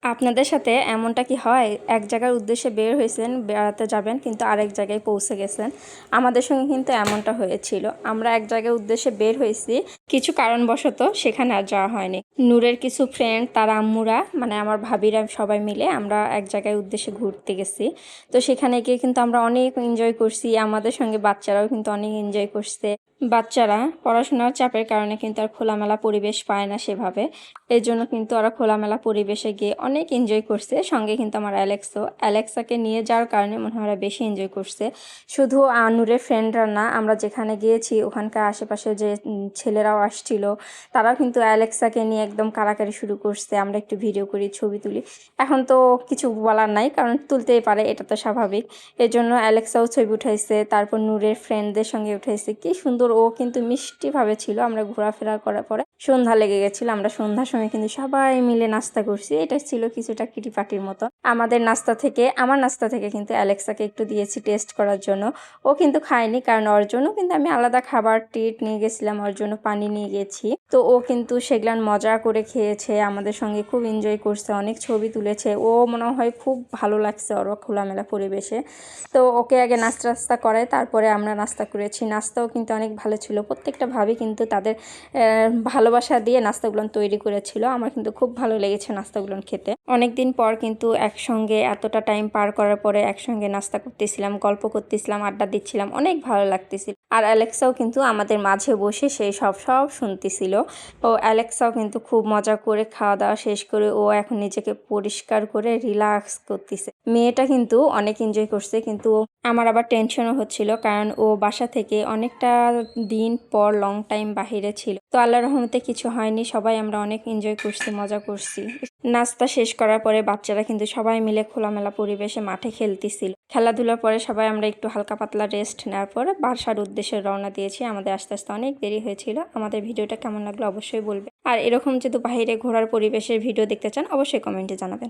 আপনাদের সাথে এমনটা কি হয়? এক জায়গার উদ্দেশ্যে বের হইছেন, বেড়াতে যাবেন কিন্তু আরেক জায়গায় পৌঁছে গেছেন। আমাদের সঙ্গে কিন্তু এমনটা হয়েছিল। আমরা এক জায়গার উদ্দেশ্যে বের হইছি, কিছু কারণবশত সেখানে আর যাওয়া হয়নি। নূরের কিছু ফ্রেন্ড, তার আম্মুরা মানে আমার ভাবিরা সবাই মিলে আমরা এক জায়গায় উদ্দেশ্যে ঘুরতে গেছি। তো সেখানে গিয়ে কিন্তু আমরা অনেক এনজয় করছি। আমাদের সঙ্গে বাচ্চারাও কিন্তু অনেক এনজয় করছে। বাচ্চারা পড়াশোনার চাপের কারণে কিন্তু আর খোলামেলা পরিবেশ পায় না সেভাবে। এজন্য কিন্তু ওরা খোলামেলা পরিবেশে গিয়ে অনেক এনজয় করছে। সঙ্গে কিন্তু আমার অ্যালেক্সাকে নিয়ে যাওয়ার কারণে মনে হয় ওরা বেশি এনজয় করছে। শুধু নূরের ফ্রেন্ডরা না, আমরা যেখানে গিয়েছি ওখানকার আশেপাশে যে ছেলেরাও আসছিল, তারাও কিন্তু অ্যালেক্সাকে নিয়ে একদম কাড়াকাড়ি শুরু করছে। আমরা একটু ভিডিও করি, ছবি তুলি। এখন তো কিছু বলার নাই, কারণ তুলতেই পারে, এটা তো স্বাভাবিক। এজন্য অ্যালেক্সাও ছবি উঠাইছে, তারপর নূরের ফ্রেন্ডদের সঙ্গে উঠাইছে। কি সুন্দর, ও কিন্তু মিষ্টিভাবে ছিল। আমরা ঘোরাফেরা করার পরে সন্ধ্যা লেগে গেছিল। আমরা সন্ধ্যার সময় কিন্তু সবাই মিলে নাস্তা করছি। এটা ছিল কিছুটা কিটি পার্টির মতো। আমার নাস্তা থেকে কিন্তু অ্যালেক্সাকে একটু দিয়েছি টেস্ট করার জন্য। ও কিন্তু খায়নি, কারণ ওর জন্য কিন্তু আমি আলাদা খাবার ট্রিট নিয়ে গেছিলাম, ওর জন্য পানি নিয়ে গেছি। তো ও কিন্তু সেগুলান মজা করে খেয়েছে, আমাদের সঙ্গে খুব এনজয় করছে, অনেক ছবি তুলেছে। ও মনে হয় খুব ভালো লাগছে ওর খোলামেলা পরিবেশে। তো ওকে আগে নাস্তা করায়, তারপরে আমরা নাস্তা করেছি। নাস্তাও কিন্তু অনেক ভালো ছিল। প্রত্যেকটা ভাবি কিন্তু তাদের ভালোবাসা দিয়ে নাস্তাগুলো তৈরি করেছিল। আমার কিন্তু খুব ভালো লেগেছে নাস্তাগুলো খেতে। অনেক দিন পর কিন্তু একসঙ্গে এতটা টাইম পার করার পরে একসঙ্গে নাস্তা করতেছিলাম, গল্প করতেছিলাম, আড্ডা দিচ্ছিলাম, অনেক ভালো লাগতেছিল। আর অ্যালেক্সাও কিন্তু আমাদের মাঝে বসে সেই সব শুনতেছিল। ও অ্যালেক্সাও কিন্তু খুব মজা করে খাওয়া দাওয়া শেষ করে ও এখন নিজেকে পরিষ্কার করে রিল্যাক্স করতেছে। মেয়েটা কিন্তু অনেক এনজয় করছে, কিন্তু আমার আবার টেনশনও হচ্ছিল, কারণ ও বাসা থেকে অনেকটা দিন পর লং টাইম বাহিরে ছিল। তো আল্লাহর রহমতে কিছু হয়নি। সবাই আমরা অনেক এনজয় করছি, মজা করছি। নাস্তা শেষ করার পরে বাচ্চারা কিন্তু সবাই মিলে খোলামেলা পরিবেশে মাঠে খেলতেছিল। খেলাধুলার পরে সবাই আমরা একটু হালকা পাতলা রেস্ট নেওয়ার পরে বাসার উদ্দেশ্যে রওনা দিয়েছি। আমাদের আস্তে আস্তে অনেক দেরি হয়েছিল। আমাদের ভিডিওটা কেমন লাগলো অবশ্যই বলবে। আর এরকম যদি বাইরে ঘোরার পরিবেশের ভিডিও দেখতে চান অবশ্যই কমেন্টে জানাবেন।